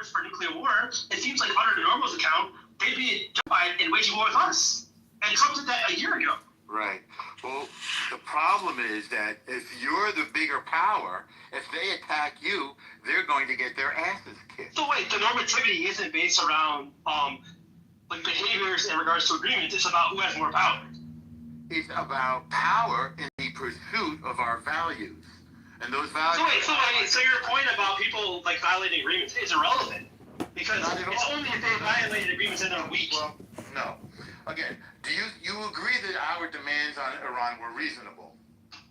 force for nuclear war, it seems like under the normal's account, they'd be justified in waging war with us. And Trump did that a year ago. Right. Well, the problem is that if you're the bigger power, if they attack you, they're going to get their asses kicked. So wait, the normativity isn't based around like behaviors in regards to agreements. It's about who has more power. It's about power in the pursuit of our values. And those values... So your point about people like violating agreements is irrelevant. Because it's only if they violated agreements and they're weak. Well, no. Again, do you agree that our demands on Iran were reasonable?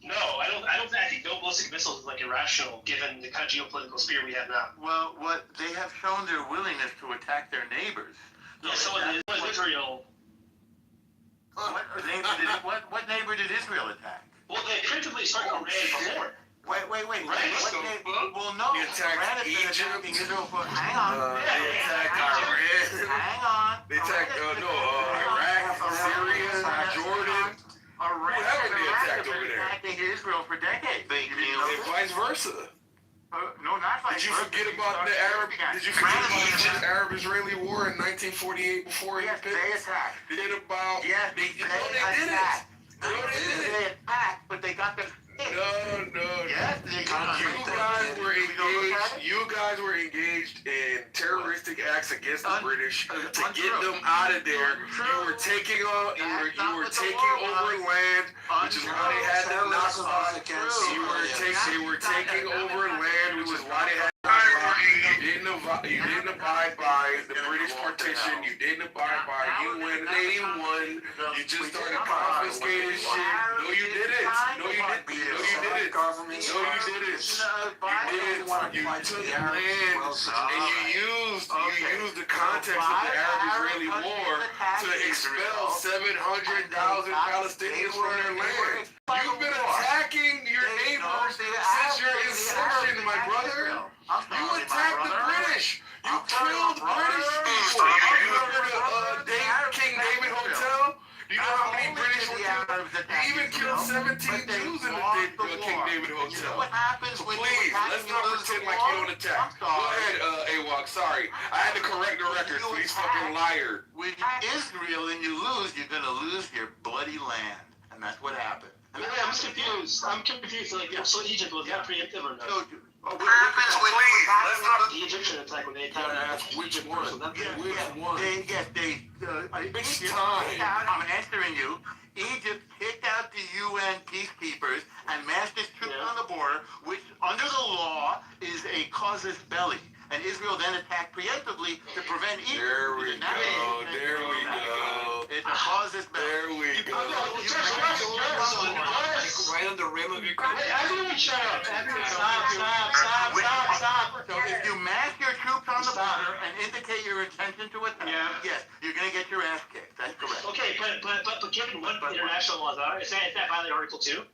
No, I don't. I think no ballistic missiles is like irrational given the kind of geopolitical sphere we have now. Well, they have shown their willingness to attack their neighbors. Yeah, so it was Israel. What neighbor did Israel attack? Well, they principally started Iran before. Wait. Well, no. They attacked Egypt. Hang on. They attacked Iran. Hang on. They attacked Iraq, Syria, Jordan. Whatever they attacked over there. Attacking Israel for decades. And vice versa. No, not vice versa. Did you forget about the Arab-Israeli war in 1948 before Yes, they attacked. Then about... Yes, they attacked. They attacked, but they got the... No. Yes, You guys were engaged in terroristic acts against the British to get them out of there. You were taking over land, which is why they had the Nakba. They were taking over land, which is why they had. You didn't abide by the British partition. You didn't abide by UN 81. You just started confiscating shit. No, you didn't. No, you didn't. You took land and you used the context of the Arab-Israeli war to expel 700,000 Palestinians from their land. You've been attacking your neighbors since your inception, my brother. You attacked the British. You killed British people. You remember the King David Hotel? Do you know how many British were killed? You even killed 17 Jews in the King David Hotel. Please, let's not pretend like you don't attack. Go ahead, AWOC. Sorry. I had to correct the record, so he's fucking liar. When Israel and you lose, you're going to lose your bloody land. And that's what happened. I'm confused. Like, so Egypt was that preemptive or no? What happens when the Egyptian attack when they attacked Which one? I'm answering you. Egypt kicked out the UN peacekeepers and massed its troops on the border, which under the law is a casus belli. And Israel then attacked preemptively to prevent Egypt. There we go. It's a casus belli. There we go. Right on the rim of your country. Everyone shut up. Stop. So if you mass your troops on the border and indicate your intention to attack, yes, you're going to get your ass kicked. That's correct. Okay, but given what international laws are, is that violate Article 2?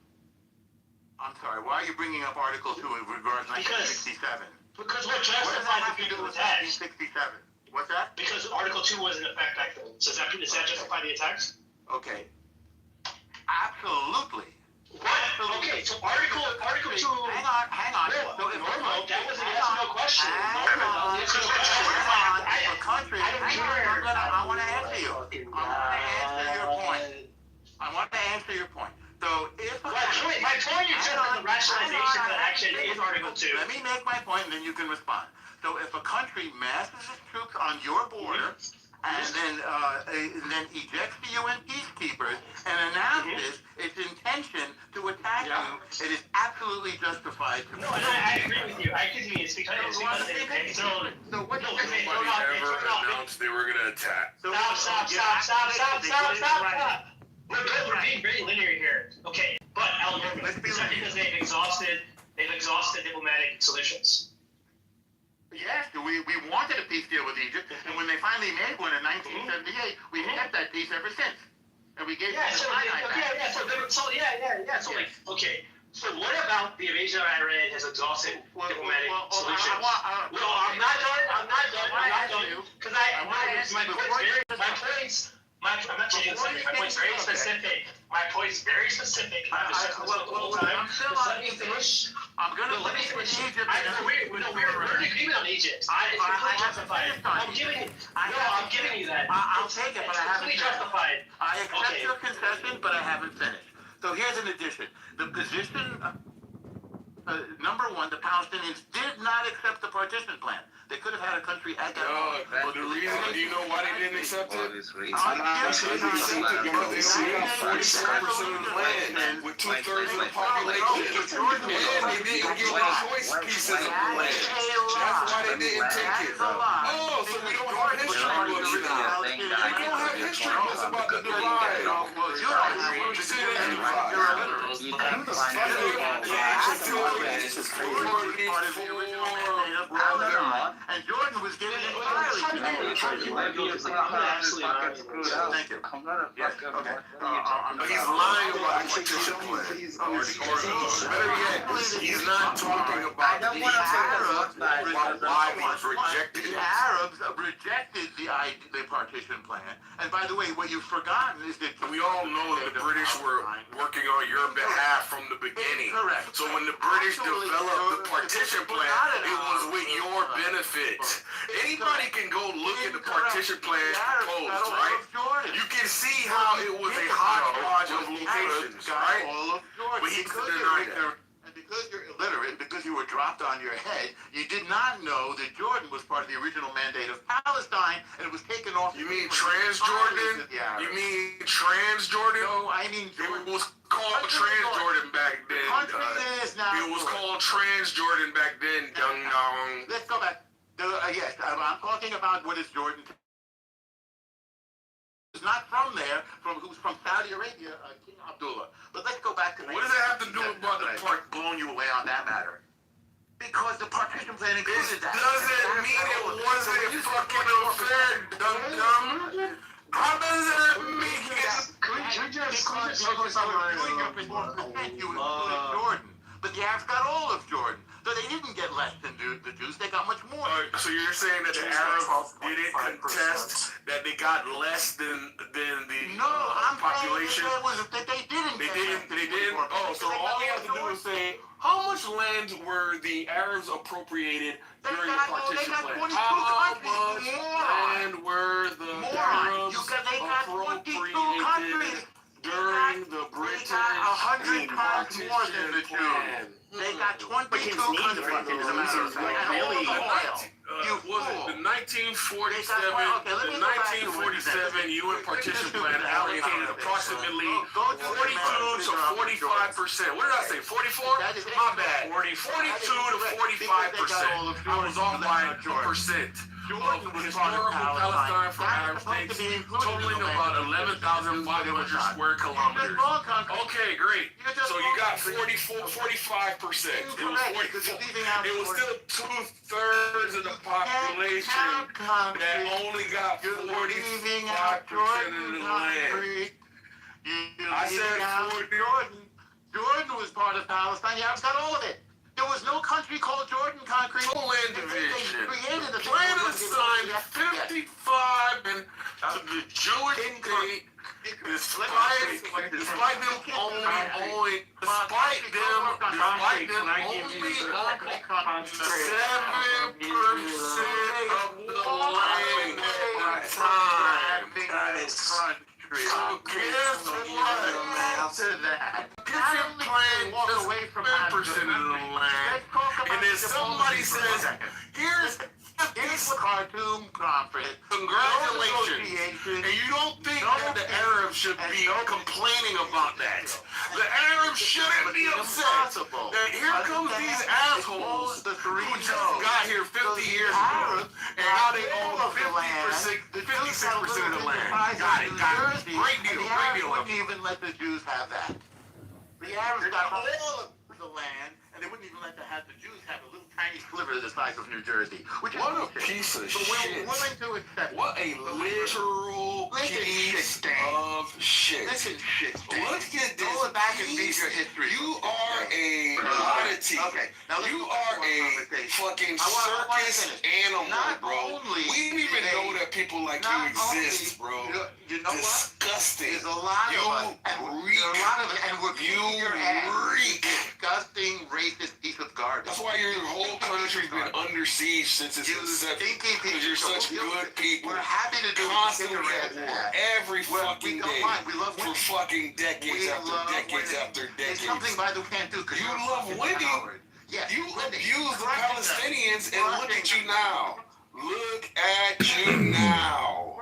I'm sorry, why are you bringing up Article 2 in regards to 1967? Because what justifies the people attacks? 1967. What's that? Because Article 2 was in effect back then. So does that justify the attacks? Okay. Absolutely. What? Okay, so Article 2... Hang on. No, normal, that was a yes-no question. I want to answer you. I want to answer your point. So if... My point is just that the rationalization of the action is Article 2. Let me make my point and then you can respond. So if a country masses its troops on your border and then ejects the UN peacekeepers and announces its intention to attack you, it is absolutely justified to... No, I agree with you. It's because they So what do you think? Nobody ever announced they were going to attack. Stop. We're being very linear here. Okay, but is that because they've exhausted diplomatic solutions? Yes, we wanted a peace deal with Egypt, and when they finally made one in 1978, we had that peace ever since. And we gave So what about the invasion of Iran has exhausted diplomatic solutions? I'm not done. Because my point's very specific. I'm just the whole time. Just let me finish. I'm gonna let me finish. Egypt. We're in agreement on Egypt. It's completely justified. I'm giving you that. I'll take it, but I haven't It's completely finished. justified. I accept your concession, but I haven't finished. So here's an addition. The position, number one, the Palestinians did not accept the partition plan. They could have had a country at that moment. The reason, do you know why they didn't accept it? Because they only got 47% of the land with 2/3 of the population. And they didn't get the choice pieces of the land. That's why they didn't take it. Oh, so we don't have history books now. We don't have history books about the divide. Just say that and Jordan was given entirely. Thank you. He's lying about the partition plan. Or better yet, he's not talking about the Arabs why he's rejected The it. Arabs rejected the partition plan. And by the way, what you've forgotten is that We all know that the British were working on your behalf from the beginning. Correct. So when the British developed the partition plan, it was with your benefit. Anybody can go look at the partition plan proposed, right? You can see how it was a hodgepodge of locations, right? But he couldn't deny that. And because you're illiterate, because you were dropped on your head, you did not know that Jordan was part of the original mandate of Palestine, and it was taken off. You mean Transjordan? You mean Transjordan? No, I mean Jordan. It was called Transjordan back then. Is now It was called Transjordan back then, dong dong. Let's go back. Yes, I'm talking about what is Jordan. Who's not from there, who's from Saudi Arabia, King Abdullah. But let's go back to What does that have to do about the part? Blowing you away on that matter? Because the partition plan included that. Doesn't mean it wasn't fucking unfair, dum dum. How does that make it? Because you were doing your 4%, you included Jordan. But the Arabs got all of Jordan. So they didn't get less than the Jews, they got much more. So you're saying that the Arabs didn't contest that they got less than the population? No, I'm saying that they didn't. They didn't? Oh, so all you have to do is say, how much land were the Arabs appropriated during the partition plan? How much land were the Arabs appropriated during the British partition plan? They got 22 countries, as a matter of fact. Was it the 1947 UN partition plan allocated approximately 42 to 45%. What did I say? 44? My bad. 42 to 45%. I was off by 1%. Of historical Palestine for Arab states, totaling about 11,500 square kilometers. Okay, great. So you got 45%. It was still 2/3 of the population that only got 45% of the land. I said Jordan was part of Palestine. The Arabs got all of it. There was no country called Jordan concrete. No land division. Created the Plan assigned 55 to the Jewish state, despite them only 7% of the land at the time. So guess what? Different plan just 10% of the land. And then somebody says, here's the Khartoum Conference. Congratulations. And you don't think that the Arabs should be complaining about that. The Arabs shouldn't be upset that here comes these assholes who just got here 50 years ago and now they own 56% of the land. Got it. Great deal. They wouldn't even let the Jews have that. The Arabs got all of the land, and they wouldn't even let the Jews have a little tiny sliver the size of New Jersey. What a piece of shit. We're willing to accept it. What a literal piece of shit. Listen, shit. Let's get this. Go back and read your history. You are a commodity. Okay. Now you are a fucking circus animal, bro. We didn't even know that people like you exist, bro. You know what? disgusting. There's a lot of us, and we're kicking your ass. Reek. Disgusting, racist piece of garbage. That's why your whole country's been under siege since its inception. Because you're such good people. We're happy to do Constantly at war. Every fucking day. We love For winning. fucking decades after decades after There's decades. something Biden can't do. You love winning. Yes, You winning. abuse the Crushing them. Palestinians, and look at you now. Look at you now.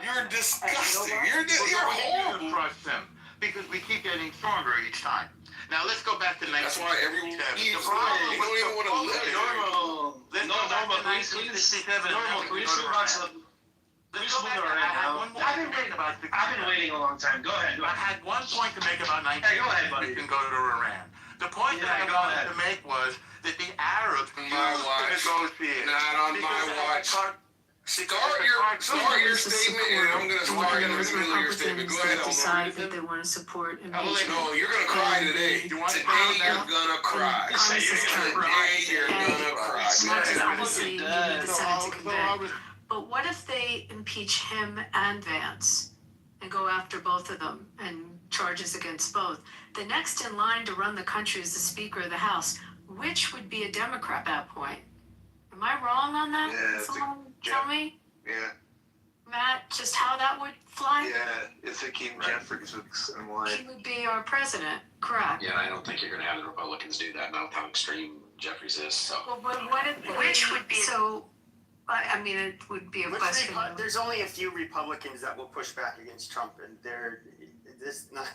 You're disgusting. You're horrible. Crush them because we keep getting stronger each time. Now let's go back to 1967. That's why everyone The eats. problem You don't even want to live there. Normal. Let's go back to 1967. Normal. Can we just move on to Let's go back to I've been waiting a long time. Go ahead. I had one point to make about 19. Hey, go ahead, buddy. We can go to Iran. The point that I wanted to make was that the Arabs My watch. negotiate. Not on my watch. Start your statement, and I'm going to start in the middle of your statement. Go ahead, decide that they want to support impeachment. No, you're going to cry today. Today you're going to cry. Today you're going to cry. Much as obviously you need the Senate to convict. But what if they impeach him and Vance and go after both of them and charges against both? The next in line to run the country is the Speaker of the House, which would be a Democrat at that point. Am I wrong on that? Yeah, Someone tell me, Yeah, Matt, just how that would fly? yeah, it's Hakeem Jeffries and why. He would be our president, correct? Yeah, I don't think you're going to have the Republicans do that now, how extreme Jeffries is. So. Well, but what if, which would be, so, I mean, it would be a question. There's only a few Republicans that will push back against Trump, and they're this not.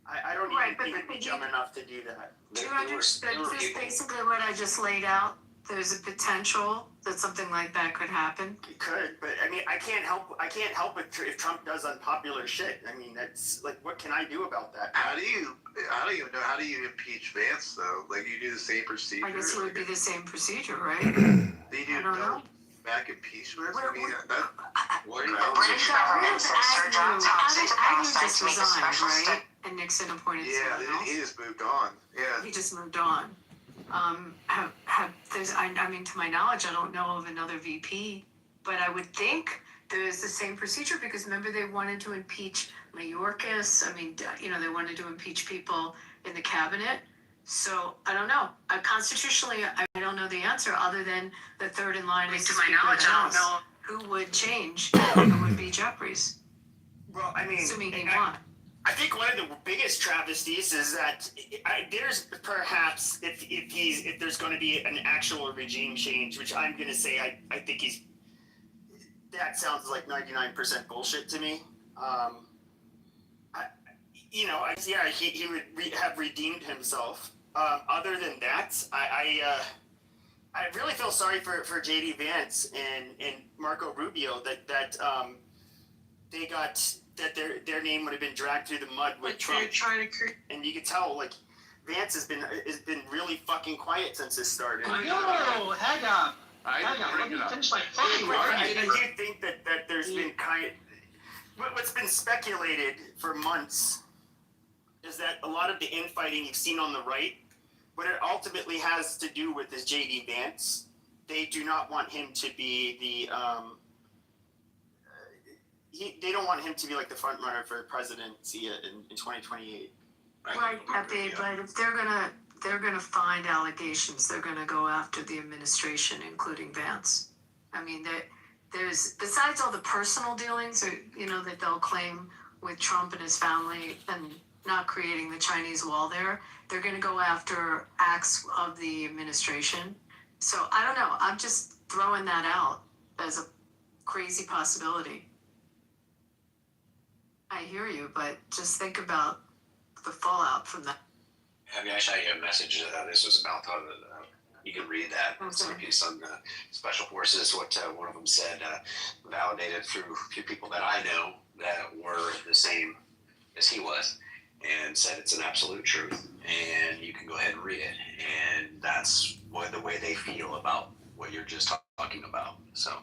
I don't Right, even but think we're dumb enough to do that. Do you understand, is this basically what I just laid out? There's a potential that something like that could happen? It could, but I mean, I can't help it if Trump does unpopular shit. I mean, that's like, what can I do about that? How do you impeach Vance though? Like you do the same procedure. I guess it would be the same procedure, right? Do you do I don't know. back impeachment? Where- I mean, that. What Agnew just resigned, right? And Nixon appointed Yeah, someone else. he just moved on. Yeah. He just moved on. I mean, to my knowledge, I don't know of another VP, but I would think there's the same procedure because remember they wanted to impeach Mayorkas. I mean, they wanted to impeach people in the cabinet. So I don't know. Constitutionally, I don't know the answer other than the third in line is the Speaker of the House. Who would change? It would be Jeffries, Well, I mean, assuming he won. I think one of the biggest travesties is that there's perhaps if there's going to be an actual regime change, which I'm going to say I think that sounds like 99% bullshit to me. He would have redeemed himself. Other than that, I really feel sorry for JD Vance and Marco Rubio that they got. That their name would have been dragged through the mud with Trump. And you can tell, like, Vance has been really fucking quiet since this started. Yo, hang on. Let me finish my fucking I argument. do think that there's been what's been speculated for months is that a lot of the infighting you've seen on the right, what it ultimately has to do with is JD Vance. They do not want him to be the they don't want him to be like the front runner for the presidency in 2028. Right, Pepe, but if they're gonna find allegations, they're gonna go after the administration, including Vance. I mean, there's besides all the personal dealings, that they'll claim with Trump and his family and not creating the Chinese wall there, they're gonna go after acts of the administration. So I don't know. I'm just throwing that out as a crazy possibility. I hear you, but just think about the fallout from that. I mean, I shot you a message. This was about you can read that. It's a piece on special forces. What one of them said, validated through a few people that I know that were the same as he was, and said it's an absolute truth. And you can go ahead and read it. And that's the way they feel about what you're just talking about. So,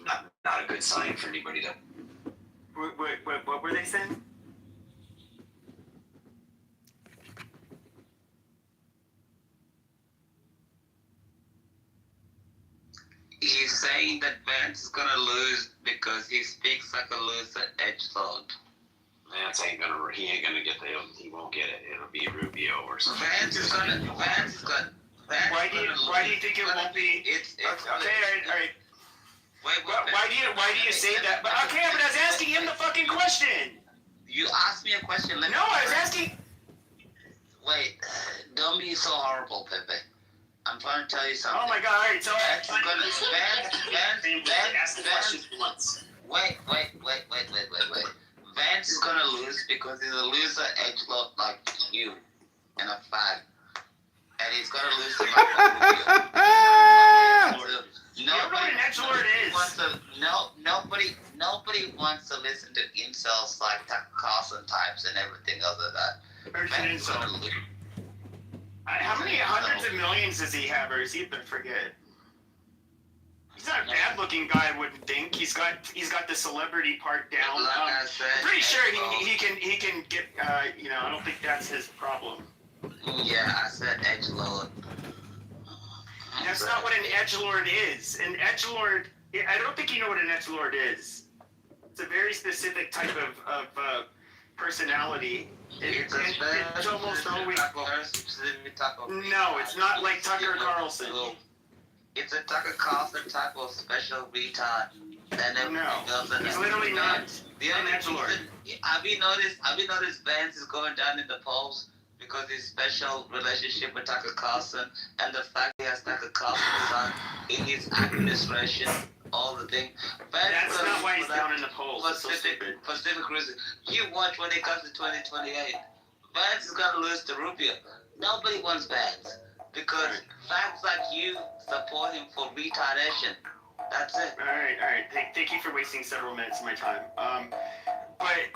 not a good sign for anybody to. What were they saying? He's saying that Vance is going to lose because he speaks like a loser edgelord. Vance he ain't gonna get he won't get it. It'll be Rubio or something. Vance is gonna. Why do you think it won't be? It's Okay, all right. Wait, Why do you say that? But okay, but I was asking him the fucking question. You asked me a question. No, I was asking. Wait, don't be so horrible, Pepe. I'm trying to tell you something. Oh my god! All right, so Vance is gonna. Ask the question once. Wait. Vance is gonna lose because he's a loser edgelord like you, and a fag. And he's gonna lose to you don't know what an edgelord is. Nobody wants to listen to incels like Tucker Carlson types and everything other than that. Vance is gonna lose. How many hundreds of millions does he have, or is he been forget? He's not a bad-looking guy, I wouldn't think. He's got the celebrity part down. I'm pretty sure he can get. I don't think that's his problem. Yeah, I said edgelord. That's not what an edgelord is. An edgelord. I don't think you know what an edgelord is. It's a very specific type of personality. It's almost always. No, it's not like Tucker Carlson. It's a Tucker Carlson type of special retard. He's literally not. The only edgelord. Have you noticed Vance is going down in the polls because his special relationship with Tucker Carlson and the fact he has Tucker Carlson's son in his administration, all the thing. That's not why he's down in the polls. For specific reason. You watch when it comes to 2028. Vance is gonna lose to Rubio. Nobody wants Vance because facts like you support him for retardation. That's it. All right. Thank you for wasting several minutes of my time. But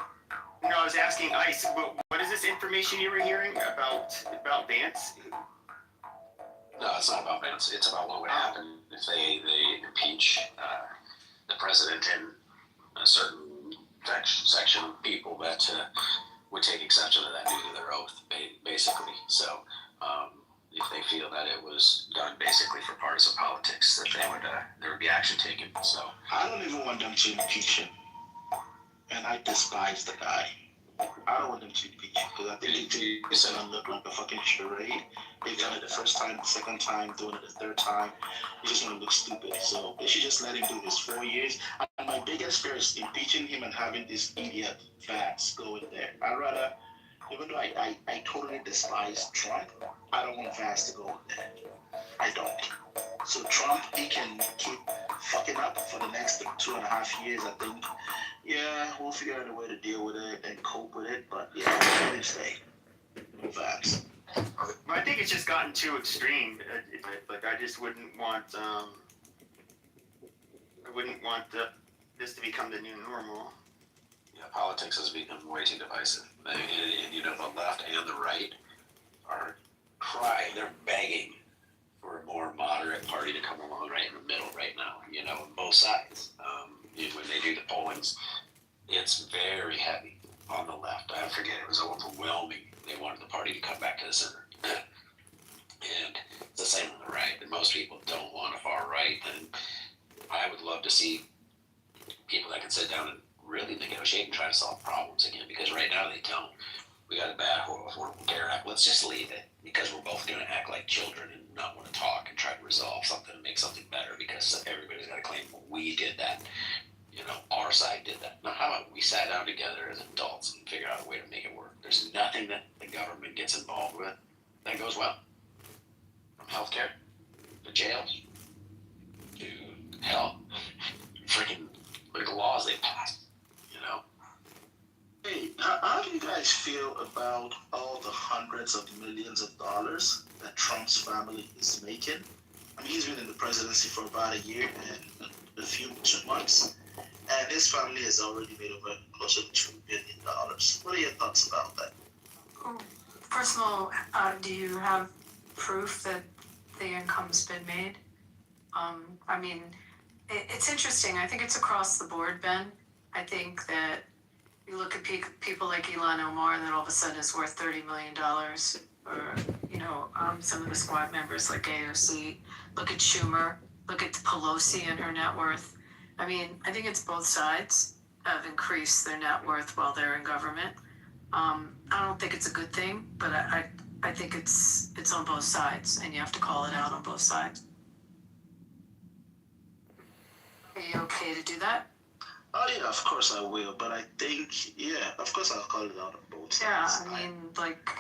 I was asking Ice, what is this information you were hearing about Vance? No, it's not about Vance. It's about what would happen if they impeach the president and a certain section of people that would take exception to that due to their oath, basically. So if they feel that it was done basically for partisan politics, that there would be action taken. So I don't even want them to impeach him, and I despise the guy. I don't want them to impeach him because I think it's gonna look like a fucking charade. They've done it the first time, the second time, doing it the third time. It's just gonna look stupid. So they should just let him do his 4 years. And my biggest fear is impeaching him and having this idiot Vance go in there. I'd rather, even though I totally despise Trump, I don't want Vance to go in there. I don't. So Trump, he can keep fucking up for the next 2.5 years, I think. Yeah, we'll figure out a way to deal with it and cope with it, but yeah, let him stay. Vance. I think it's just gotten too extreme. Like I just wouldn't want this to become the new normal. yeah, politics has become way too divisive. And the left and the right are they're begging for a more moderate party to come along right in the middle right now, on both sides. When they do the pollings, it's very heavy on the left. I forget, it was overwhelming. They wanted the party to come back to the center. And it's the same on the right. And most people don't want a far right. And I would love to see people that can sit down and really negotiate and try to solve problems again, because right now they don't. We got a bad Affordable Care Act. Let's just leave it, because we're both going to act like children and not want to talk and try to resolve something and make something better, because everybody's got to claim, well, we did that. Our side did that. Now, how about we sat down together as adults and figured out a way to make it work? There's nothing that the government gets involved with that goes well. From healthcare to jails to hell, freaking look at the laws they passed. Hey, how do you guys feel about all the hundreds of millions of dollars that Trump's family is making? I mean, he's been in the presidency for about a year and a few months, and his family has already made over close to $2 billion. What are your thoughts about that? First of all, do you have proof that the income's been made? It's interesting. I think it's across the board, Ben. I think that you look at people like Ilhan Omar, that all of a sudden is worth $30 million, or some of the squad members like AOC. Look at Schumer. Look at Pelosi and her net worth. I mean, I think it's both sides have increased their net worth while they're in government. I don't think it's a good thing, but I think it's on both sides, and you have to call it out on both sides. Are you okay to do that? Oh yeah, of course I will. But I think, yeah, of course I'll call it out on both Yeah, sides. I mean, like,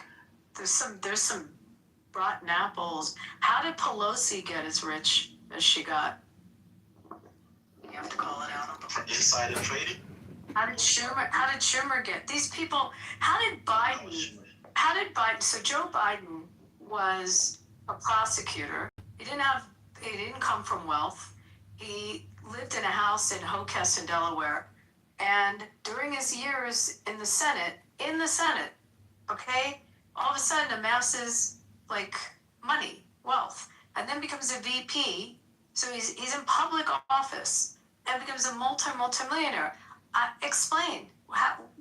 there's some rotten apples. How did Pelosi get as rich as she got? You have to call it out on both. Insider trading. How did Schumer get these people? How did Biden? So Joe Biden was a prosecutor. He didn't come from wealth. He lived in a house in Hockessin, Delaware. And during his years in the Senate, okay, all of a sudden amasses like money, wealth, and then becomes a VP. So he's in public office and becomes a multimillionaire. Explain.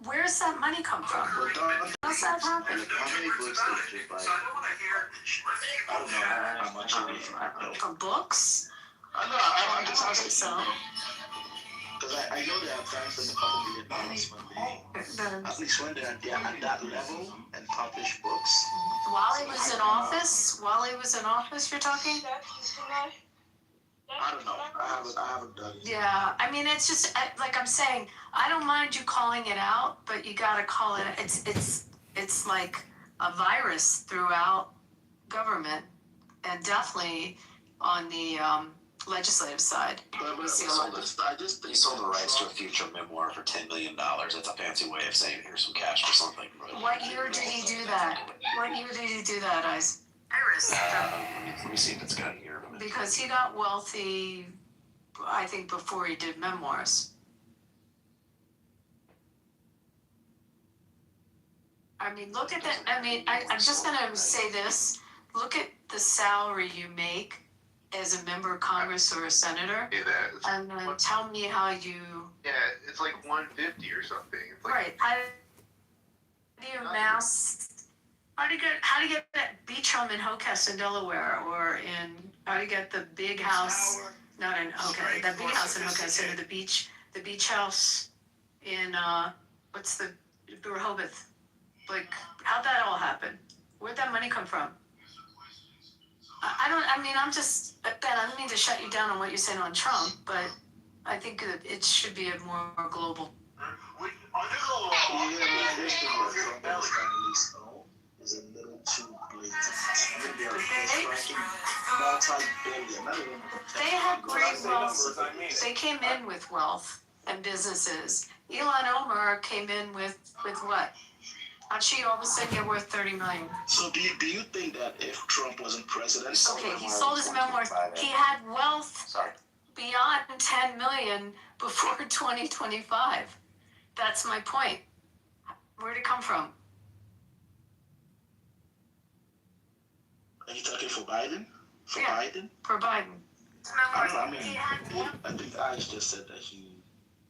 Where's that money come from? How's that happen? How many books did you buy? I don't know how much it is. From books? I'm just I asking. think so. Because I know they have fans in a couple $1 million when they, at least when they're at that level and publish books. While he was in office, you're talking? I don't know. I haven't done it. Yeah, I mean, it's just like I'm saying. I don't mind you calling it out, but you got to call it. It's like a virus throughout government, and definitely on the legislative side. But See a He lot sold, of- I just he sold the rights to a future memoir for $10 million. That's a fancy way of saying here's some cash for something. What year did he do that? Ice? Let me see if it's got a year. Because he got wealthy, I think, before he did memoirs. I mean, look at that. I mean, I'm just going to say this. Look at the salary you make as a member of Congress or a senator, and then tell me how you... Yeah, it's like 150 or something. It's like, Right. How do you amass... How do you get that beach home in Hockessin, Delaware, or how do you get the big house? Not in that big house in Hockessin, or the beach house in what's the Rehoboth? Like, how'd that all happen? Where'd that money come from? I don't mean to shut you down on what you're saying on Trump, but I think that it should be a more global. Is a little too blatant. I think they are striking multi-billion. They had great wealth. They came in with wealth and businesses. Elon Omar came in with what? How'd she all of a sudden get worth $30 million? So do you think that if Trump wasn't president, Okay, he sold his memoirs. He had wealth beyond $10 million before 2025. That's my point. Where'd it come from? Are you talking for Biden? Yeah. Biden? For Biden. I think I just said that he...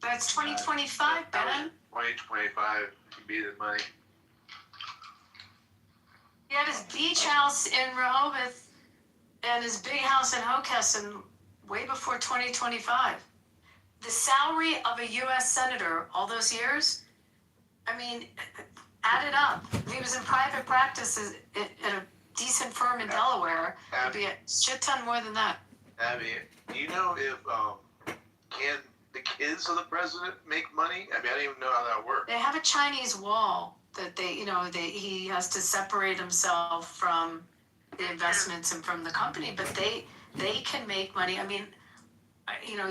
That's 2025, Ben. 2025 could be the money. He had his beach house in Rehoboth and his big house in Hockessin way before 2025. The salary of a U.S. senator all those years, I mean, add it up. If he was in private practice at a decent firm in Delaware, it'd be a shit ton more than that. Abby, do you know if can the kids of the president make money? I mean, I don't even know how that works. They have a Chinese wall that he has to separate himself from the investments and from the company, but they can make money. I mean,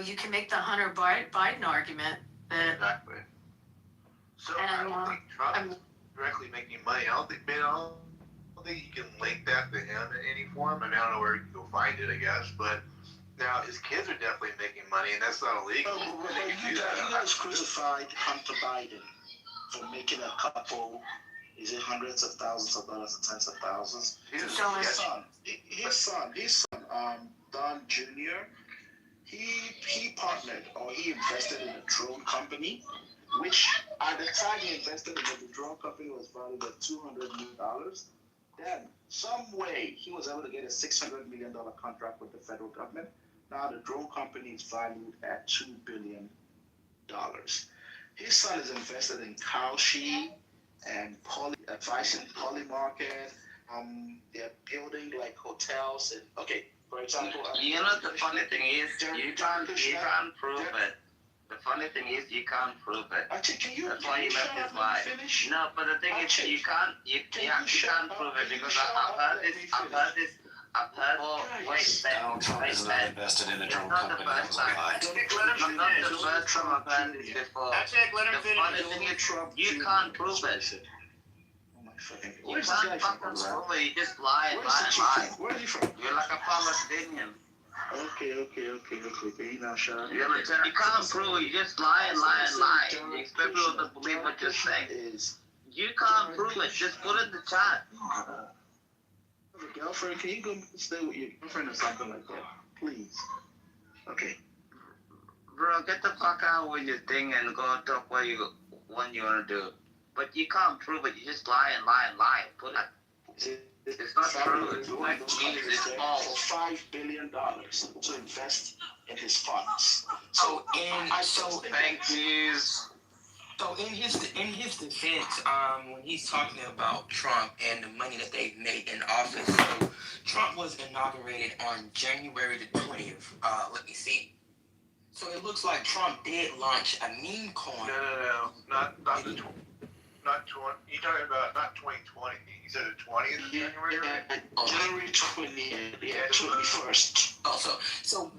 you can make the Hunter Biden argument that. Exactly. So I don't think Trump is directly making money. I don't think you can link that to him in any form. I mean, I don't know where you can go find it, I guess, but now his kids are definitely making money, and that's not illegal. You guys crucified Hunter Biden for making a couple, is it hundreds of thousands of dollars or tens of thousands? His son, Don Jr., he partnered or he invested in a drone company, which at the time he invested in the drone company was valued at $200 million. Then, some way, he was able to get a $600 million contract with the federal government, Now the drone company is valued at $2 billion. His son is invested in Kalshi and advising Polymarket. They're building like hotels and for example. You know the funny thing is you can't prove it. The funny thing is you can't prove it. That's why he left his wife. No, but the thing is you can't prove it because I've heard Donald Trump is not invested in a drone company. That was a lie. I'm not the first time I've heard this before. The funny thing is you can't prove it. You can't fucking prove it. You just lie. Where is he from? You're like a Palestinian. Okay. You know, Sean. You can't prove it. You just lie. You expect people to believe what you're saying. You can't prove it. Just put it in the chat. Girlfriend, can you go stay with your girlfriend or something like that? Please. Okay. Bro, get the fuck out with your thing and go talk what you want to do. But you can't prove it. You just lie. Put it. It's not true. It's like it's false. For $5 billion to invest in his funds. Fake news. So in his defense, when he's talking about Trump and the money that they've made in office, so Trump was inaugurated on January the 20th. Let me see. So it looks like Trump did launch a meme coin. No, not the 20. Not 20. You talking about not 2020? He said the 20th of January. January 20th. Yeah, 21st. Also, so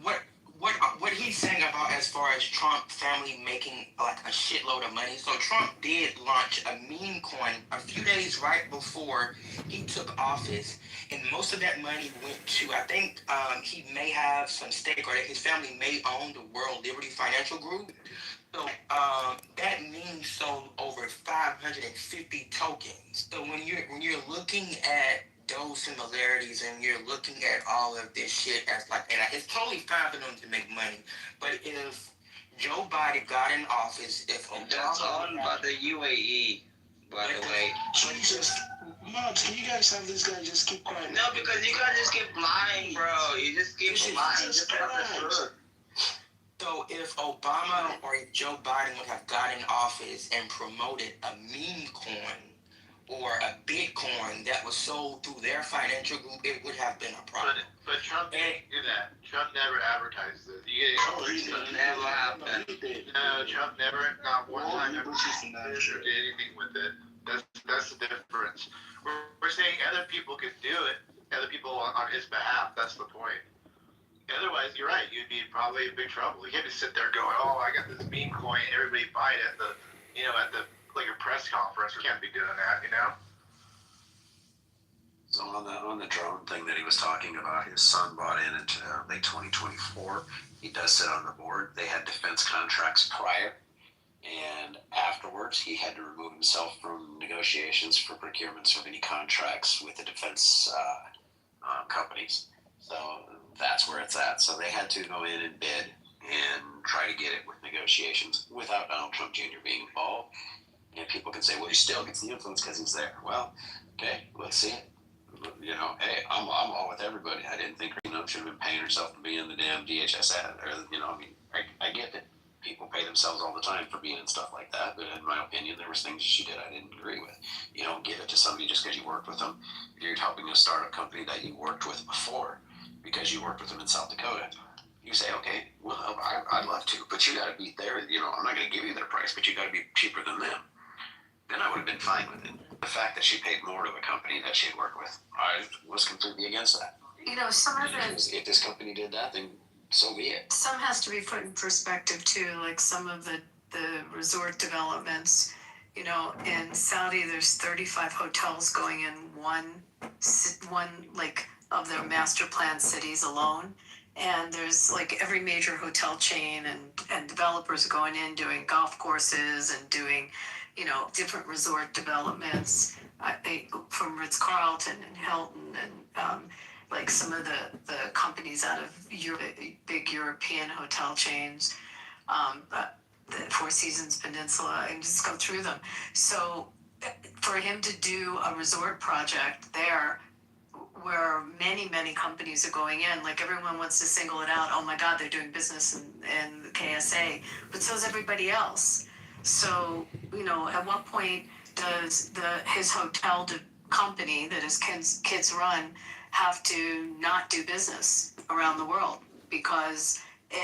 what he's saying about as far as Trump family making like a shitload of money. So Trump did launch a meme coin a few days right before he took office, and most of that money went to, I think he may have some stake, or that his family may own the World Liberty Financial Group. So that meme sold over 550 tokens. So when you're looking at those similarities and you're looking at all of this shit as like, and it's totally fine for them to make money, but if Joe Biden got in office, if Obama... That's owned by the UAE, by the way. Jesus. Mobs, can you guys have this guy just keep quiet? No, because you guys just keep lying, bro. You just keep lying. Just tell the truth. So if Obama or if Joe Biden would have got in office and promoted a meme coin or a Bitcoin that was sold through their financial group, it would have been a problem. But Trump didn't do that. Trump never advertised it. It never happened. No, Trump never, not one time ever did anything with it. That's the difference. We're saying other people could do it. Other people on his behalf. That's the point. Otherwise, you're right. You'd be probably in big trouble. You can't just sit there going, "Oh, I got this meme coin." Everybody buy it at the like a press conference. We can't be doing that, you know. So on the drone thing that he was talking about, his son bought in late 2024. He does sit on the board. They had defense contracts prior, and afterwards he had to remove himself from negotiations for procurements of any contracts with the defense companies. So that's where it's at. So they had to go in and bid and try to get it with negotiations without Donald Trump Jr. being involved. And people can say, well, he still gets the influence because he's there. Well, okay, let's see it. You know, hey, I'm all with everybody. I didn't think Reno should have been paying herself to be in the damn DHS ad. Or, you know, I mean, I get it. People pay themselves all the time for being in stuff like that. But in my opinion, there was things she did I didn't agree with. You don't give it to somebody just because you worked with them. You're helping a startup company that you worked with before because you worked with them in South Dakota. You say, okay, well, I'd love to, but you got to be there. You know, I'm not going to give you their price, but you got to be cheaper than them. Then I would have been fine with it. The fact that she paid more to a company that she'd worked with, I was completely against that. You know, some of it, If this company did that, then so be it. some has to be put in perspective too, like some of the resort developments. You know, in Saudi, there's 35 hotels going in one like of their master plan cities alone. And there's like every major hotel chain and developers going in doing golf courses and doing, you know, different resort developments from Ritz-Carlton and Hilton and like some of the companies out of big European hotel chains, the Four Seasons Peninsula, and just go through them. So for him to do a resort project there where many companies are going in. Like everyone wants to single it out. Oh my God, they're doing business in the KSA, but so is everybody else. So, you know, at what point does his hotel company that his kids run have to not do business around the world because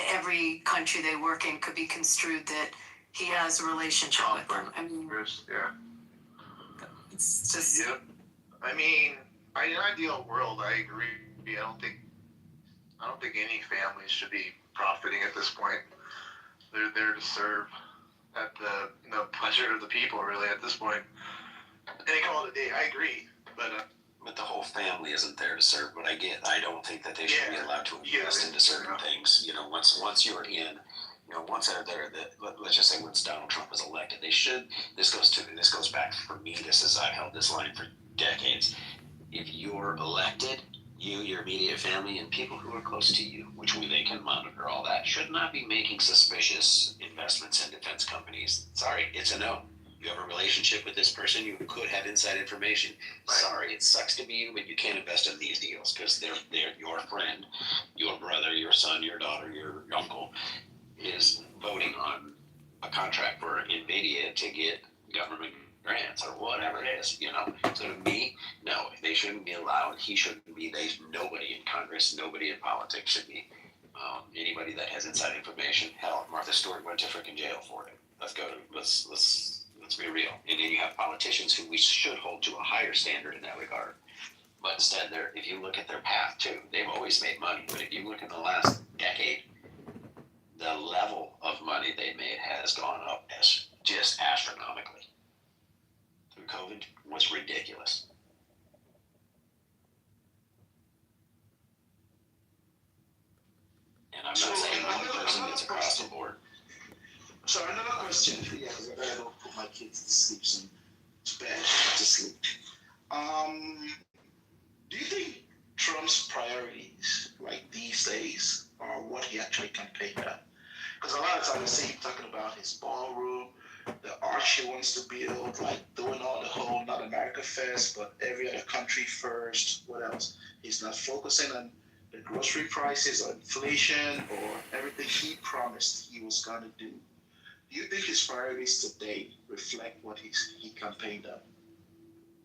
every country they work in could be construed that he has a relationship with them? I mean, Yeah. it's just. Yep. I mean, in an ideal world, I agree. I don't think any family should be profiting at this point. They're there to serve at the pleasure of the people, really, at this point. And they call it a day. I agree, but the whole family isn't there to serve. But I don't think that they should be allowed to invest into certain things. You know, once you're in, you know, once they're there, let's just say once Donald Trump was elected, they should. This goes back for me. I've held this line for decades. If you're elected, you, your immediate family, and people who are close to you, which they can monitor all that, should not be making suspicious investments in defense companies. Sorry, it's a no. You have a relationship with this person, you could have inside information. Sorry, it sucks to be you, but you can't invest in these deals because they're your friend, your brother, your son, your daughter, your uncle is voting on a contract for NVIDIA to get government grants or whatever it is, you know. So to me, no, they shouldn't be allowed. He shouldn't be. Nobody in Congress, nobody in politics should be. Anybody that has inside information. Hell, Martha Stewart went to freaking jail for it. Let's be real. And then you have politicians who we should hold to a higher standard in that regard. But instead, if you look at their path too, they've always made money. But if you look at the last decade, the level of money they made has gone up as just astronomically. Through COVID was ridiculous. And I'm not saying one person gets across the board. So another question, yeah, because I gotta go put my kids to sleep soon, to bed, to sleep. Do you think Trump's priorities, like these days, are what he actually campaigned at? Because a lot of times I see him talking about his ballroom, the arch he wants to build, like doing all the whole not America first, but every other country first. What else? He's not focusing on the grocery prices or inflation or everything he promised he was gonna do. Do you think his priorities today reflect what he campaigned on?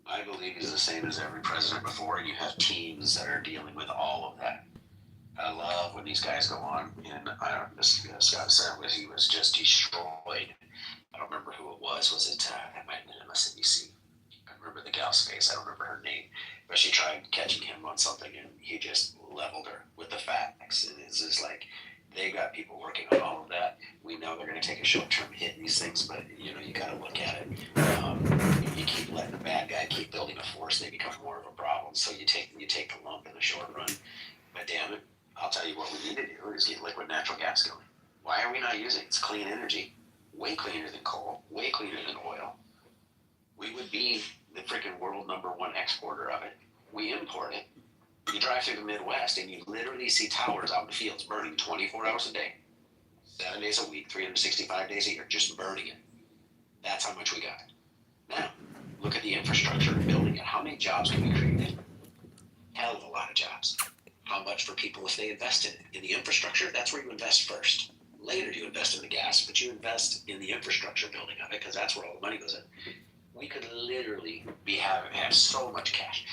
I believe he's the same as every president before. You have teams that are dealing with all of that. I love when these guys go on, and Scott said he was just destroyed. I don't remember who it was. Was it, that might have been MSNBC. I remember the gal's face. I don't remember her name. But she tried catching him on something, and he just leveled her with the facts. And it's just like, they've got people working on all of that. We know they're going to take a short-term hit in these things, but, you know, you got to look at it. You keep letting the bad guy keep building a force, they become more of a problem. So you take the lump in the short run. But damn it, I'll tell you what we need to do is get liquid natural gas going. Why are we not using it? It's clean energy. Way cleaner than coal. Way cleaner than oil. We would be the freaking world #1 exporter of it. We import it. You drive through the Midwest and you literally see towers out in the fields burning 24 hours a day, 7 days a week, 365 days a year, just burning it. That's how much we got. Now, look at the infrastructure and building it. How many jobs can we create? Hell of a lot of jobs. How much for people if they invested in the infrastructure? That's where you invest first. Later you invest in the gas, but you invest in the infrastructure building of it because that's where all the money goes in. We could literally have so much cash.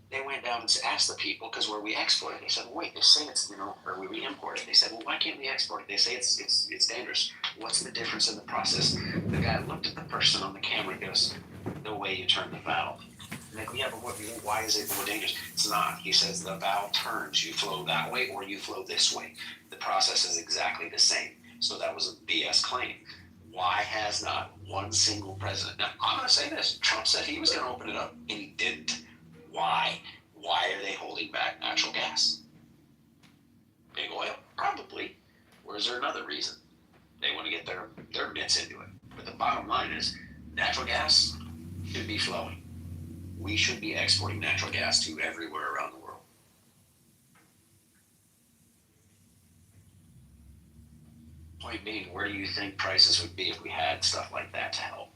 They went down and asked the people, because where we export it, they said, well, wait, they say it's, or we import it. They said, well, why can't we export it? They say it's dangerous. What's the difference in the process? The guy looked at the person on the camera and goes, the way you turn the valve. And they go, yeah, but why is it more dangerous? It's not. He says the valve turns. You flow that way or you flow this way. The process is exactly the same. So that was a BS claim. Why has not one single president? Now, I'm going to say this. Trump said he was going to open it up, and he didn't. Why? Why are they holding back natural gas? Big oil? Probably. Or is there another reason? They want to get their mitts into it. But the bottom line is, natural gas should be flowing. We should be exporting natural gas to everywhere around the world. Point being, where do you think prices would be if we had stuff like that to help?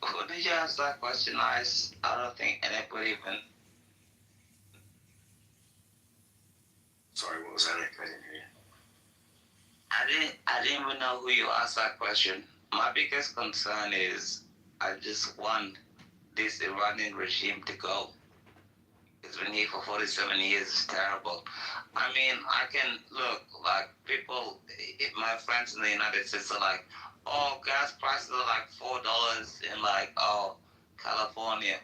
Who did you ask that question, Ice? I don't think anybody even. Sorry, what was that? I didn't hear you. I didn't even know who you asked that question. My biggest concern is I just want this Iranian regime to go. It's been here for 47 years. It's terrible. I mean, I can look like people. My friends in the United States are like, "Oh, gas prices are like $4 in California,"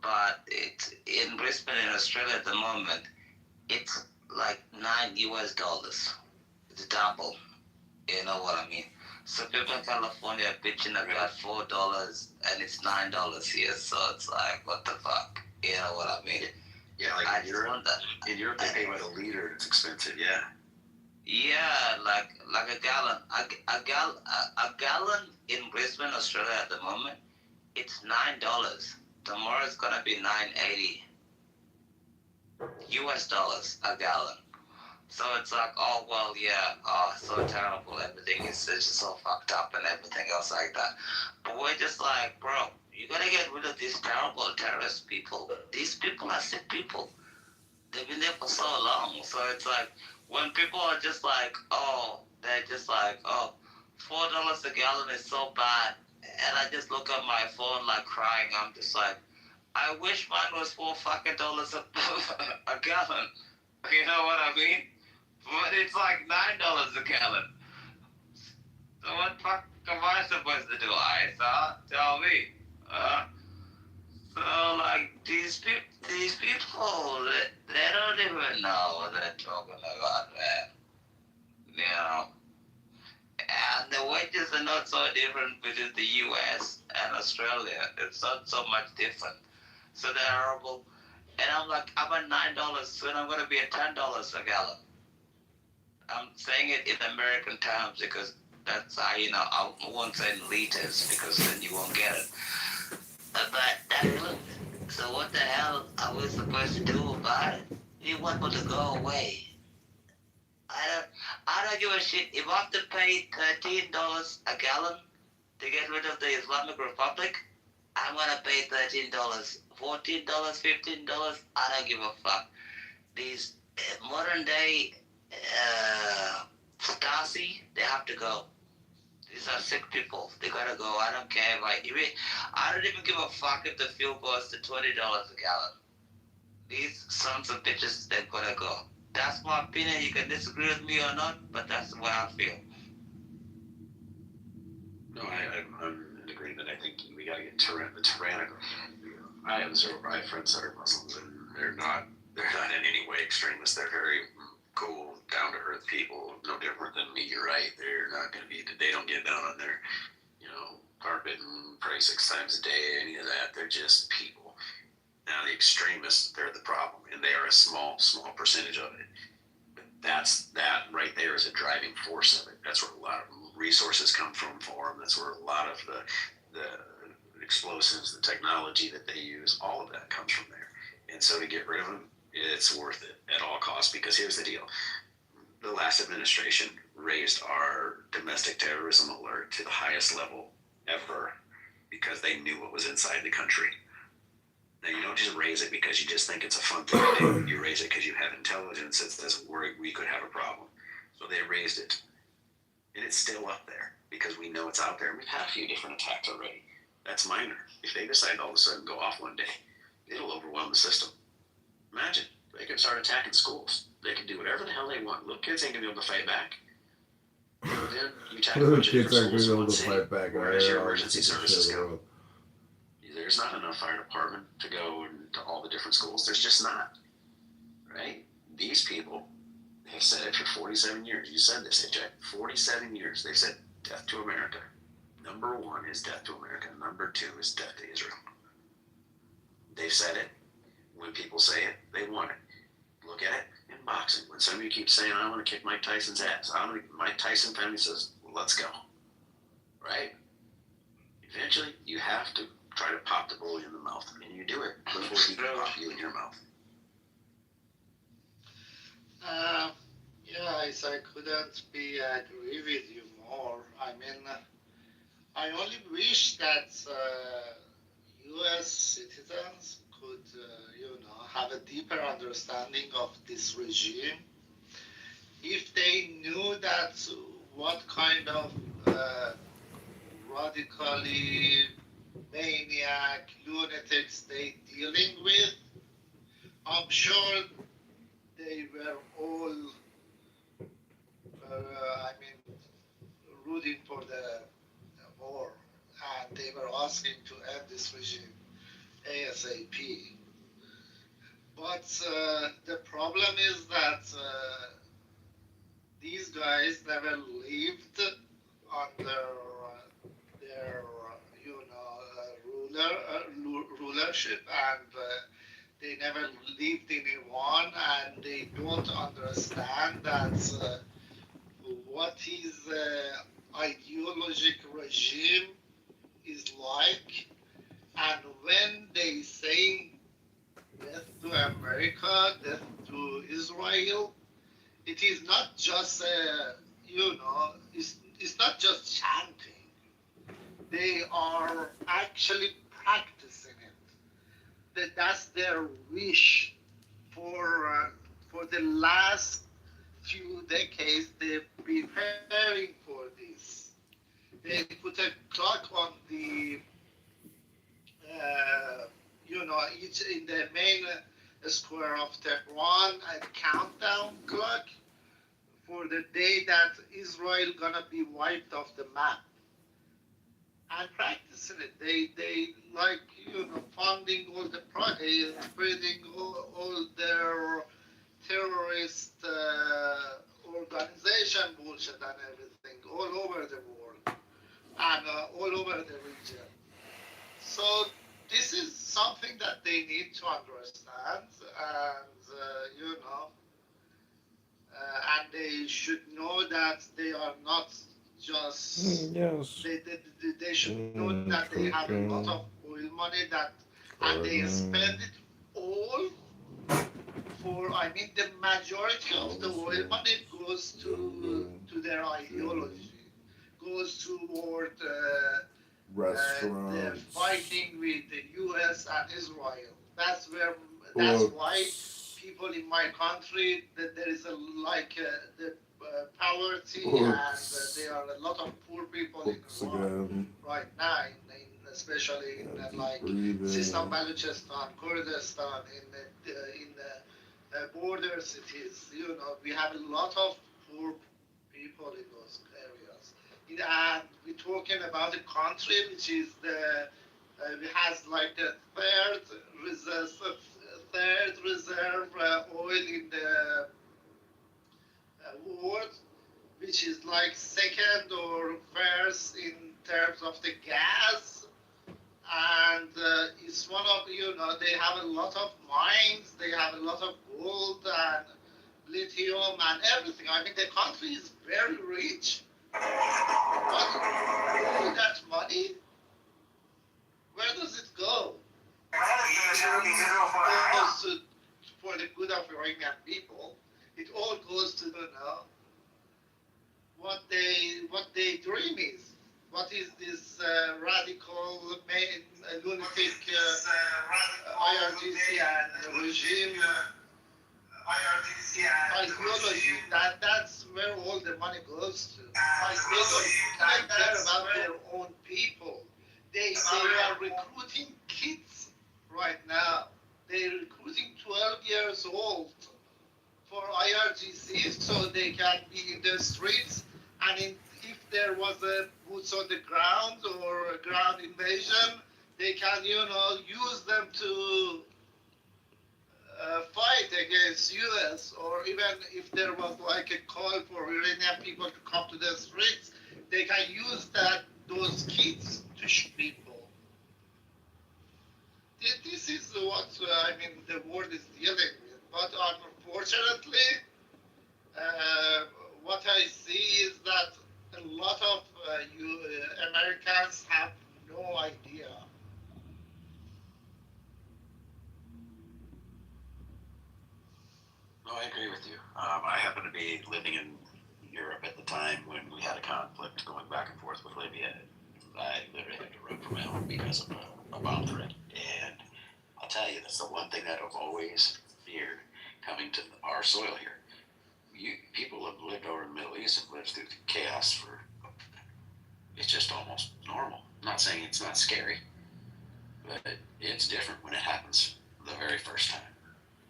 but it's in Brisbane in Australia at the moment. It's like $9. It's double. You know what I mean? So people in California are bitching about $4 and it's $9 here. So it's like, what the fuck? You know what I mean? Yeah, like in Europe, they pay by the liter. It's expensive. Yeah. Yeah, like a gallon. A gallon in Brisbane, Australia at the moment, it's $9. Tomorrow it's gonna be $9.80 US dollars a gallon. So it's like, oh well, yeah, so terrible. Everything is just so fucked up and everything else like that. But we're just like, bro, you gotta get rid of these terrible terrorist people. These people are sick people. They've been there for so long. So it's like, when people are just like, they're just like, $4 a gallon is so bad. And I just look at my phone like crying. I'm just like, I wish mine was $4 fucking dollars a gallon. You know what I mean? But it's like $9 a gallon. So what the fuck am I supposed to do? Tell me. So like these people, they don't even know what they're talking about, man. You know. And the wages are not so different between the U.S. and Australia. It's not so much different. So they're horrible. And I'm like, I'm at $9, soon I'm going to be at $10 a gallon. I'm saying it in American terms because that's how, I won't say in liters because then you won't get it. But look, so what the hell are we supposed to do about it? We want it to go away. I don't give a shit. If I have to pay $13 a gallon to get rid of the Islamic Republic, I'm gonna pay $13, $14, $15. I don't give a fuck. These modern day Stasi, they have to go. These are sick people. They gotta go. I don't care if I don't even give a fuck if the fuel goes to $20 a gallon. These sons of bitches, they're gonna go. That's my opinion. You can disagree with me or not, but that's the way I feel. No, I'm in agreement. I think we got to get the tyrannical. I have friends that are Muslims, and they're not in any way extremists. They're very cool, down to earth people, no different than me. You're right. They're not going to be. They don't get down on their, carpet and pray 6 times a day. Any of that. They're just people. Now the extremists, they're the problem, and they are a small percentage of it. But that right there is a driving force of it. That's where a lot of resources come from for them. That's where a lot of the explosives, the technology that they use, all of that comes from there. And so to get rid of them, it's worth it at all costs, because here's the deal. The last administration raised our domestic terrorism alert to the highest level ever because they knew what was inside the country. Now, you don't just raise it because you just think it's a fun thing to do. You raise it because you have intelligence that says we could have a problem. So they raised it. And it's still up there because we know it's out there. We've had a few different attacks already. That's minor. If they decide all of a sudden go off one day, it'll overwhelm the system. Imagine, they can start attacking schools. They can do whatever the hell they want. Little kids ain't going to be able to fight back. Then you attack a bunch of different schools in one city. Where does your emergency services go? There's not enough fire department to go into all the different schools. There's just not. Right? These people have said it for 47 years. You said this, AJ. 47 years. They've said death to America. Number 1 is death to America. Number 2 is death to Israel. They've said it. When people say it, they want it. Look at it in boxing. When somebody keeps saying, I want to kick Mike Tyson's ass, Mike Tyson family says, let's go. Right? Eventually, you have to try to pop the bully in the mouth, and you do it before he can pop you in your mouth. Yeah, I couldn't agree with you more. I mean, I only wish that U.S. citizens could, have a deeper understanding of this regime. If they knew that what kind of radically maniac lunatics they dealing with, I'm sure they were all, rooting for the war, and they were asking to end this regime ASAP. But the problem is that these guys never lived under their, rulership, and they never lived in Iran, and they don't understand that what his ideological regime is like, and when they say death to America, death to Israel, it is not just it's not just chanting. They are actually practicing it. That's their wish for the last few decades. They've been preparing for this. They put a clock on the each in the main square of Tehran, a countdown clock for the day that Israel gonna be wiped off the map. And practicing it, they like funding all the spreading all their terrorist organization bullshit and everything all over the world and all over the region. So this is something that they need to understand, and and they should know that they are not just. Yes. They should know that they have a lot of oil money and they spend it all for. I mean, the majority of the oil money goes to their ideology, goes toward. They're fighting with the U.S. and Israel. That's why people in my country that there is the poverty and there are a lot of poor people in Iran right now, especially in Sistan, Balochistan, Kurdistan, in the border cities. We have a lot of poor people in those areas. And we're talking about a country which is has like the third reserve oil in the world, which is like second or first in terms of the gas. And it's one of, they have a lot of mines, they have a lot of gold and lithium and everything. I mean, the country is very rich. But all that money, where does it go? It goes for the good of Iranian people. It all goes to what they dream is. What is this radical, lunatic IRGC and regime ideology? That's where all the money goes to. They don't care about their own people. They are recruiting kids right now. They're recruiting 12 years old for IRGC so they can be in the streets, and if there was a boots on the ground or a ground invasion, they can use them to fight against US, or even if there was like a call for Iranian people to come to the streets, they can use those kids to shoot people. This is what the world is dealing with. But unfortunately, what I see is that a lot of Americans have no idea. No, I agree with you. I happened to be living in Europe at the time when we had a conflict going back and forth with Libya. I literally had to run for my home because of a bomb threat. And I'll tell you, that's the one thing that I've always feared coming to our soil here. People have lived over in the Middle East and lived through the chaos for, it's just almost normal. I'm not saying it's not scary, but it's different when it happens the very first time.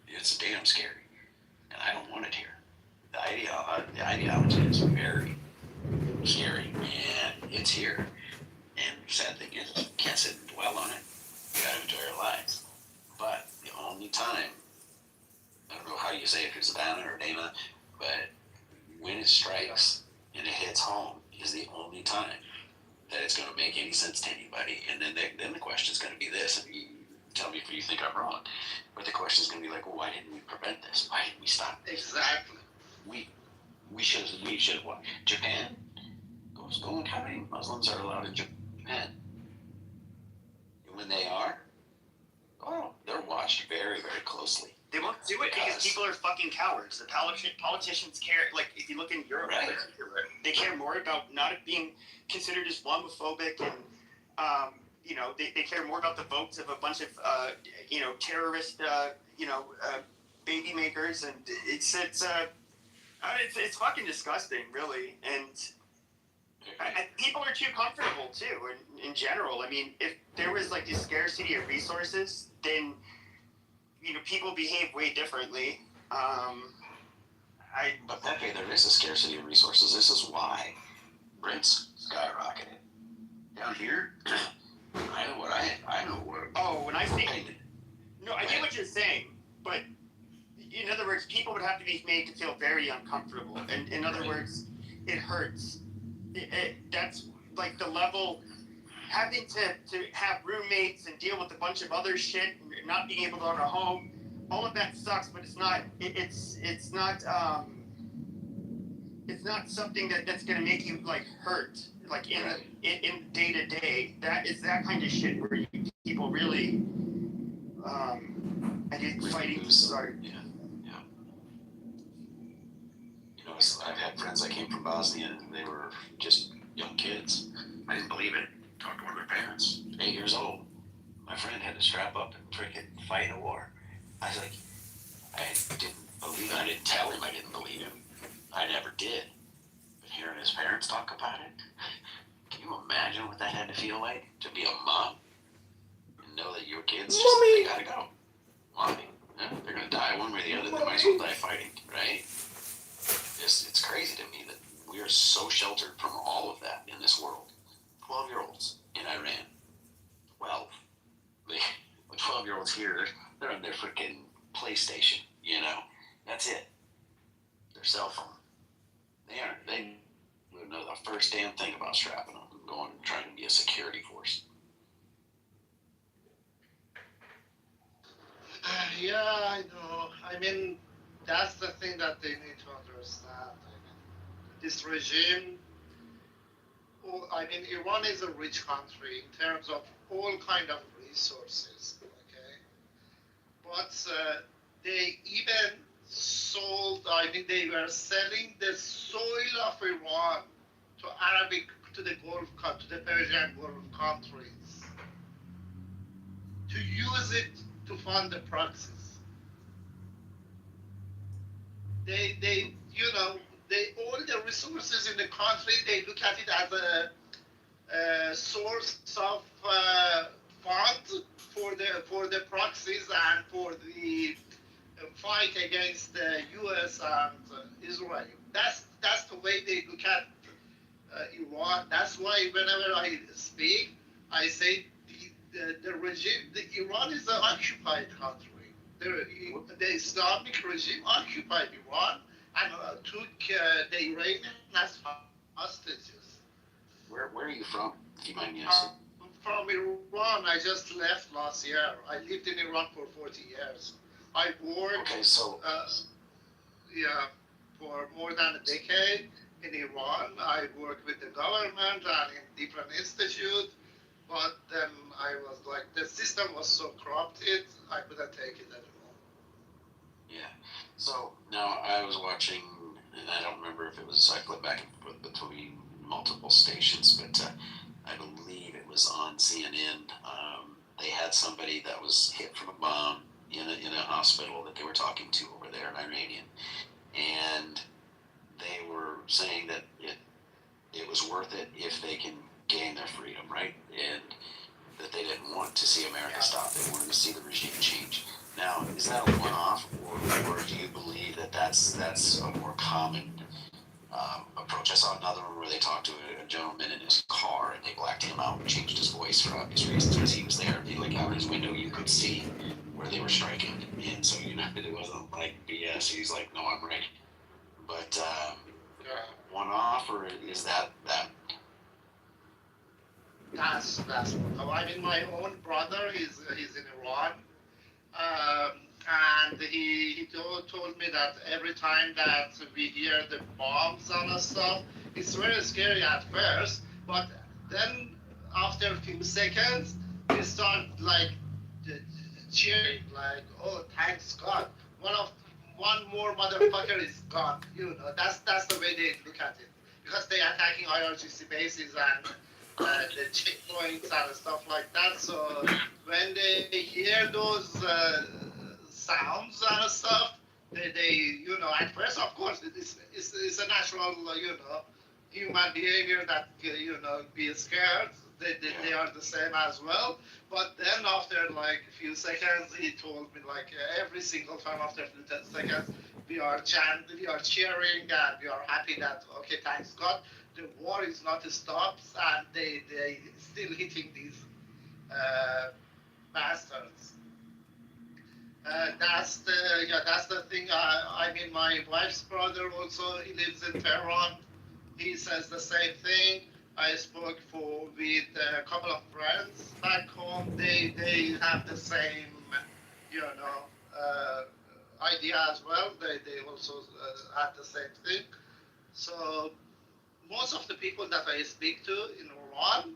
It's damn scary, and I don't want it here. The ideology is very scary, and it's here. And the sad thing is, you can't sit and dwell on it. You gotta enjoy your lives. But the only time, I don't know how you say it, if it's Savannah or Dana, but when it strikes and it hits home is the only time that it's going to make any sense to anybody. And then the question is going to be this, and you tell me if you think I'm wrong, but the question is going to be like, well, why didn't we prevent this? Why didn't we stop this? Exactly. We should have what? Japan? Go look how many Muslims are allowed in Japan. And when they are, oh, they're watched very, very closely. They won't do it because people are fucking cowards. The politicians care. Like, if you look in Europe, right. They care more about not being considered Islamophobic, and they care more about the votes of a bunch of terrorist baby makers, and it's fucking disgusting, really. And people are too comfortable too. In general, I mean, if there was like a scarcity of resources, then people behave way differently. But okay, there is a scarcity of resources. This is why rents skyrocketed. Down here, I know what. Oh, when I say no, I get what you're saying, but in other words, people would have to be made to feel very uncomfortable. And in other words, it hurts. That's like the level. Having to have roommates and deal with a bunch of other shit, and not being able to own a home, all of that sucks. But it's not. It's not something that's gonna make you like hurt, like in day to day. That is that kind of shit where people really fighting to start. Yeah. I've had friends that came from Bosnia, and they were just young kids. I didn't believe it. Talked to one of their parents, 8 years old. My friend had to strap up and freaking fight in a war. I was like, I didn't believe him. I didn't tell him I didn't believe him. I never did. But hearing his parents talk about it, can you imagine what that had to feel like? To be a mom and know that your kids they gotta go. Mommy. Yeah, they're gonna die one way or the other. They might as well die fighting, right? It's crazy to me that we are so sheltered from all of that in this world. 12-year-olds in Iran. 12. The 12-year-olds here, they're on their freaking PlayStation, That's it. Their cell phone. They don't know the first damn thing about strapping them and going and trying to be a security force. Yeah, I know. I mean, that's the thing that they need to understand. I mean, this regime, Iran is a rich country in terms of all kind of resources, okay? But they even sold, they were selling the soil of Iran to the Persian Gulf countries to use it to fund the proxies. All the resources in the country, they look at it as a source of fund for the proxies and for the fight against the U.S. and Israel. That's the way they look at Iran. That's why whenever I speak, I say the regime, Iran is an occupied country. The Islamic regime occupied Iran and took the Iranians as hostages. Where are you from, if you mind me asking? From Iran. I just left last year. I lived in Iran for 40 years. I worked for more than a decade in Iran. I worked with the government and in different institutes, but then I was like, the system was so corrupted, I couldn't take it anymore. Yeah. So now I was watching, and I don't remember if it was, I flipped back and forth between multiple stations, but I believe was on CNN. They had somebody that was hit from a bomb in a hospital that they were talking to over there, an Iranian, and they were saying that it was worth it if they can gain their freedom, right? And that they didn't want to see America stop. They wanted to see the regime change. Now, is that a one-off, or do you believe that that's a more common approach? I saw another one where they talked to a gentleman in his car, and they blacked him out and changed his voice for obvious reasons because he was there. And like out his window, you could see where they were striking, and so it wasn't like BS. He's like, no, I'm right. But one-off, or is that? That's I mean, my own brother, he's in Iran, and he told me that every time that we hear the bombs and stuff, it's very scary at first, but then after a few seconds, we start like cheering, like, oh, thanks God, one more motherfucker is gone. That's the way they look at it, because they're attacking IRGC bases and the checkpoints and stuff like that. So when they hear those sounds and stuff, they at first, of course, it's a natural human behavior that be scared. They are the same as well. But then after like a few seconds, he told me like every single time after a few seconds, we are chanting, we are cheering, and we are happy that okay, thanks God, the war is not stopped, and they still hitting these bastards. That's the thing. I mean, my wife's brother also, he lives in Tehran. He says the same thing. I spoke with a couple of friends back home. They have the same, idea as well. They also had the same thing. So most of the people that I speak to in Iran,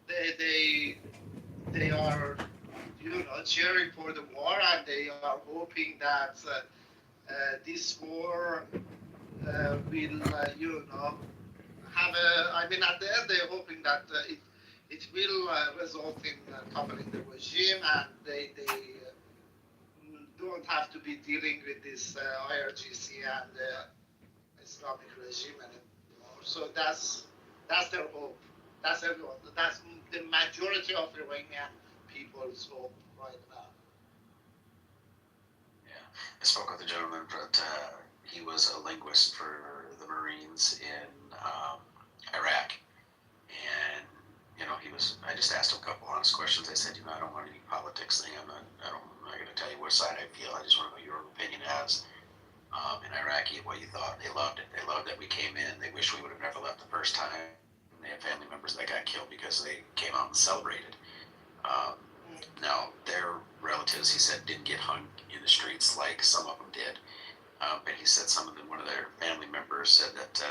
they are cheering for the war, and they are hoping that this war will have I mean, at the end, they're hoping that it will result in toppling the regime, and they don't have to be dealing with this IRGC and Islamic regime anymore. So that's their hope. That's everyone. That's the majority of Iranian people's hope right now. Yeah, I spoke with a gentleman, but he was a linguist for the Marines in Iraq, and I just asked him a couple honest questions. I said, I don't want any politics thing. I'm not going to tell you which side I feel. I just want to know your opinion as in Iraqi, what you thought. They loved it. They loved that we came in. They wish we would have never left the first time. They had family members that got killed because they came out and celebrated. Now, their relatives, he said, didn't get hung in the streets like some of them did. But he said one of their family members said that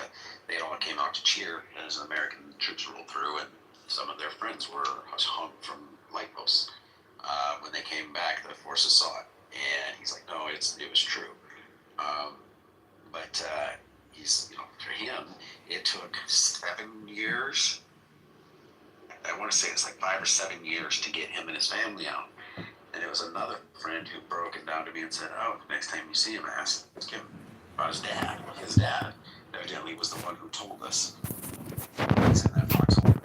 they all came out to cheer as American troops rolled through, and some of their friends were hung from light posts. When they came back, the forces saw it, and he's like, no, it was true. But he's, for him, it took 7 years. I want to say it's like 5 or 7 years to get him and his family out. And it was another friend who broke it down to me and said, oh, next time you see him, ask him about his dad. His dad evidently was the one who told us. He's in that foxhole.